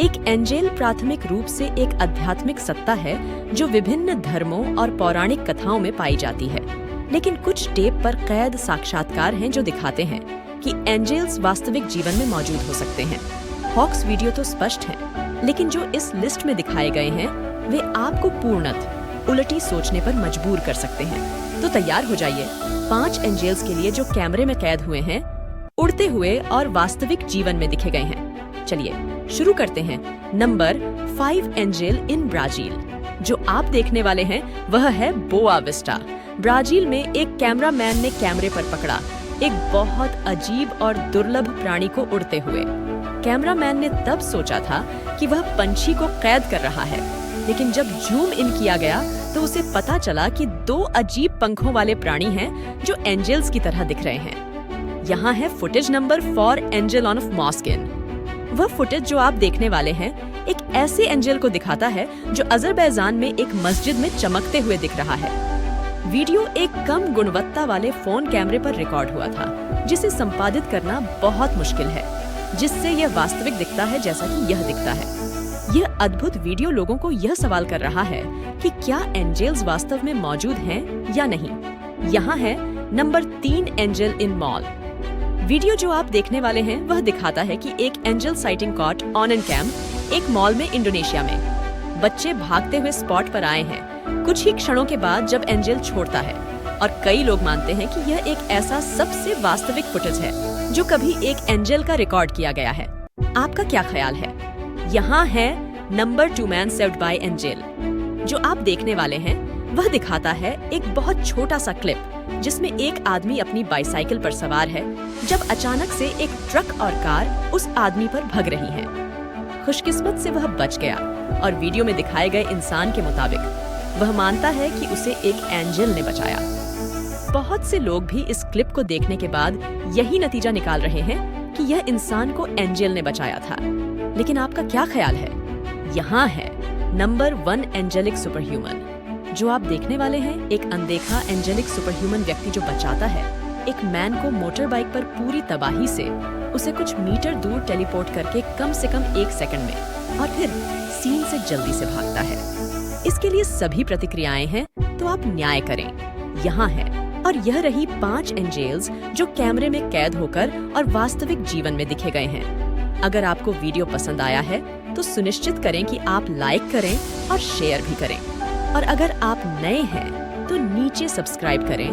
एक एंजेल प्राथमिक रूप से एक आध्यात्मिक सत्ता है जो विभिन्न धर्मों और पौराणिक कथाओं में पाई जाती है। लेकिन कुछ टेप पर कैद साक्षात्कार हैं जो दिखाते हैं कि एंजेल्स वास्तविक जीवन में मौजूद हो सकते हैं। हॉक्स वीडियो तो स्पष्ट हैं, लेकिन जो इस लिस्ट में दिखाए गए हैं वे आपको पूर्णतः उलटी सोचने पर मजबूर कर सकते हैं। तो तैयार हो जाइए 5 एंजेल्स के लिए जो कैमरे में कैद हुए हैं, उड़ते हुए और वास्तविक जीवन में दिखे गए हैं। चलिए शुरू करते हैं। Number 5 angel in Brazil. जो आप देखने वाले हैं वह है बोआ विस्टा। ब्राजील में एक कैमरामैन ने कैमरे पर पकड़ा एक बहुत अजीब और दुर्लभ प्राणी को उड़ते हुए। कैमरामैन ने तब सोचा था कि वह पंछी को कैद कर रहा है, लेकिन जब जूम इन किया गया तो उसे पता चला कि 2 अजीब पंखों वाले प्राणी हैं जो एंजेल्स की तरह दिख रहे हैं। यहाँ है footage number 4 angle one of Moskin. वह फुटेज जो आप देखने वाले हैं एक ऐसे एंजेल को दिखाता है जो अजरबैजान में एक मस्जिद में चमकते हुए दिख रहा है। वीडियो एक कम गुणवत्ता वाले फोन कैमरे पर रिकॉर्ड हुआ था, जिसे संपादित करना बहुत मुश्किल है, जिससे यह वास्तविक दिखता है जैसा कि यह दिखता है। यह अद्भुत वीडियो लोगों को यह सवाल कर रहा है कि क्या एंजेल्स वास्तव में मौजूद हैं या नहीं। यहाँ है नंबर 3 एंजल इन मॉल। वीडियो जो आप देखने वाले हैं वह दिखाता है कि एक angel sighting caught on an cam एक मॉल में इंडोनेशिया में। बच्चे भागते हुए स्पॉट पर आए हैं कुछ ही क्षणों के बाद जब एंजल छोड़ता है, और कई लोग मानते हैं कि यह एक ऐसा सबसे वास्तविक फुटेज है जो कभी एक एंजल का रिकॉर्ड किया गया है। आपका क्या ख्याल है? यहाँ है number 2 man saved by Angel. जो आप देखने वाले हैं वह दिखाता है एक बहुत छोटा सा क्लिप जिसमें एक आदमी अपनी बाइसाइकिल पर सवार है जब अचानक से एक ट्रक और कार उस आदमी पर भग रही है। खुशकिस्मत से वह बच गया, और वीडियो में दिखाए गए इंसान के मुताबिक वह मानता है कि उसे एक एंजल ने बचाया। बहुत से लोग भी इस क्लिप को देखने के बाद यही नतीजा निकाल रहे हैं कि यह इंसान को एंजल ने बचाया था। लेकिन आपका क्या ख्याल है? यहाँ है नंबर 1 एंजेलिक सुपरह्यूमन। जो आप देखने वाले हैं एक अनदेखा एंजेलिक सुपरह्यूमन व्यक्ति जो बचाता है एक मैन को मोटर बाइक पर पूरी तबाही से उसे कुछ मीटर दूर टेलीपोर्ट करके कम से कम 1 सेकंड में, और फिर सीन से जल्दी से भागता है। इसके लिए सभी प्रतिक्रियाएं हैं, तो आप न्याय करें। यहाँ है, और यह रही 5 एंजेल्स जो कैमरे में कैद होकर और वास्तविक जीवन में दिखे गए हैं। अगर आपको वीडियो पसंद आया है तो सुनिश्चित करें कि आप लाइक करें और शेयर भी करें, और अगर आप नए हैं तो नीचे सब्सक्राइब करें